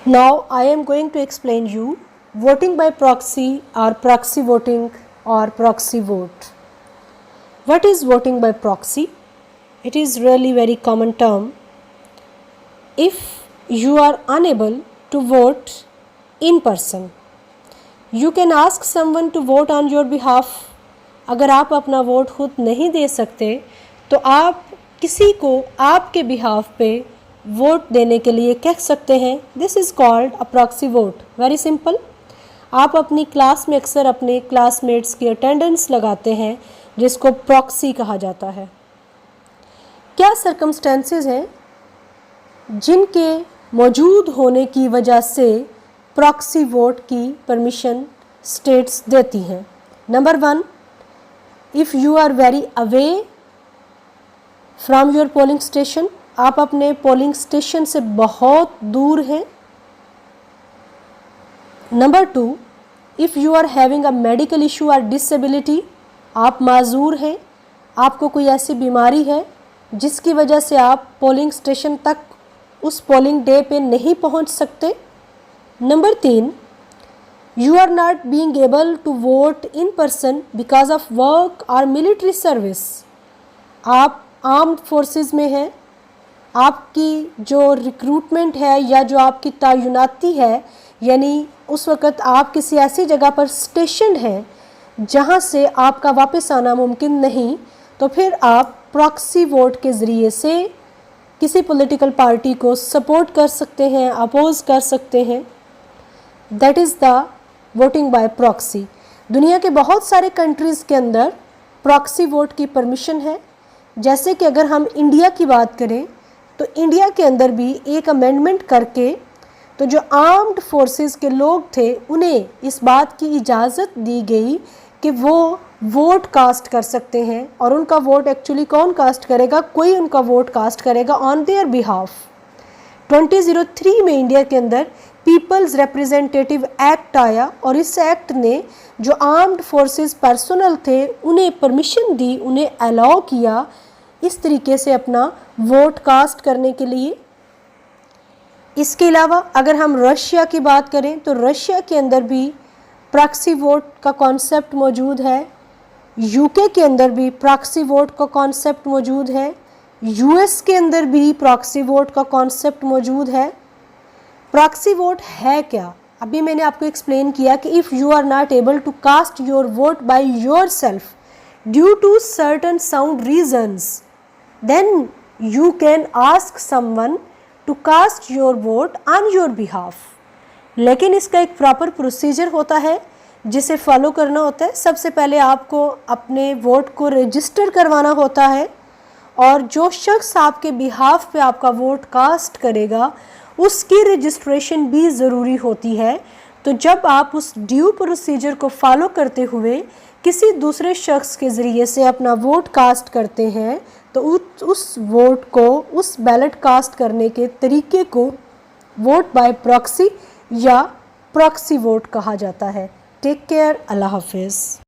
Now I am going to explain you voting by proxy or proxy voting or proxy vote. What is voting by proxy? It is really very common term. If you are unable to vote in person, you can ask someone to vote on your behalf. अगर आप अपना vote खुद नहीं दे सकते तो आप किसी को आपके बिहाफ पे वोट देने के लिए कह सकते हैं. This is called a proxy vote. Very simple. आप अपनी क्लास में अक्सर अपने क्लासमेट्स की अटेंडेंस लगाते हैं जिसको प्रॉक्सी कहा जाता है. क्या सर्कमस्टेंसेस हैं जिनके मौजूद होने की वजह से प्रॉक्सी वोट की परमिशन स्टेट्स देती हैं? Number 1, if you are very away from your polling station, आप अपने पोलिंग स्टेशन से बहुत दूर हैं. Number 2, if you are having a medical issue और डिसेबिलिटी, आप माजूर हैं, आपको कोई ऐसी बीमारी है जिसकी वजह से आप पोलिंग स्टेशन तक उस पोलिंग डे पे नहीं पहुंच सकते. Number 3, you are not being able to vote in person because of work और मिलिट्री सर्विस, आप आर्म्ड फोर्सेस में हैं, आपकी जो रिक्रूटमेंट है या जो आपकी तैनाती है, यानी उस वक़्त आप किसी ऐसी जगह पर स्टेशन हैं जहां से आपका वापस आना मुमकिन नहीं, तो फिर आप प्रॉक्सी वोट के ज़रिए से किसी पॉलिटिकल पार्टी को सपोर्ट कर सकते हैं, अपोज कर सकते हैं. That is the voting bye proxy. दुनिया के बहुत सारे कंट्रीज़ के अंदर प्रॉक्सी वोट की परमिशन है. जैसे कि अगर हम इंडिया की बात करें तो इंडिया के अंदर भी एक अमेंडमेंट करके तो जो आर्म्ड फोर्सेस के लोग थे उन्हें इस बात की इजाज़त दी गई कि वो वोट कास्ट कर सकते हैं. और उनका वोट एक्चुअली कौन कास्ट करेगा? कोई उनका वोट कास्ट करेगा ऑन देयर बिहाफ. 2003 में इंडिया के अंदर पीपल्स रिप्रेजेंटेटिव एक्ट आया और इस एक्ट ने जो आर्म्ड फोर्सेस पर्सनल थे उन्हें परमिशन दी, उन्हें अलाउ किया इस तरीके से अपना वोट कास्ट करने के लिए. इसके अलावा अगर हम रशिया की बात करें तो रशिया के अंदर भी प्रॉक्सी वोट का कॉन्सेप्ट मौजूद है. यूके के अंदर भी प्रॉक्सी वोट का कॉन्सेप्ट मौजूद है. यूएस के अंदर भी प्रॉक्सी वोट का कॉन्सेप्ट मौजूद है. प्रॉक्सी वोट है क्या? अभी मैंने आपको एक्सप्लेन किया कि if you are not able to cast your vote by yourself due to certain sound reasons, then you can ask someone to cast your vote on your behalf. लेकिन इसका एक प्रॉपर प्रोसीजर होता है जिसे follow करना होता है. सबसे पहले आपको अपने वोट को रजिस्टर करवाना होता है और जो शख्स आपके बिहाफ पे आपका वोट कास्ट करेगा उसकी रजिस्ट्रेशन भी ज़रूरी होती है. तो जब आप उस ड्यू प्रोसीजर को फॉलो करते हुए किसी दूसरे शख्स के ज़रिए से अपना वोट कास्ट करते हैं तो उस वोट को, उस बैलेट कास्ट करने के तरीके को वोट बाय प्रॉक्सी या प्रॉक्सी वोट कहा जाता है. Take care. अल्लाह हाफिज़.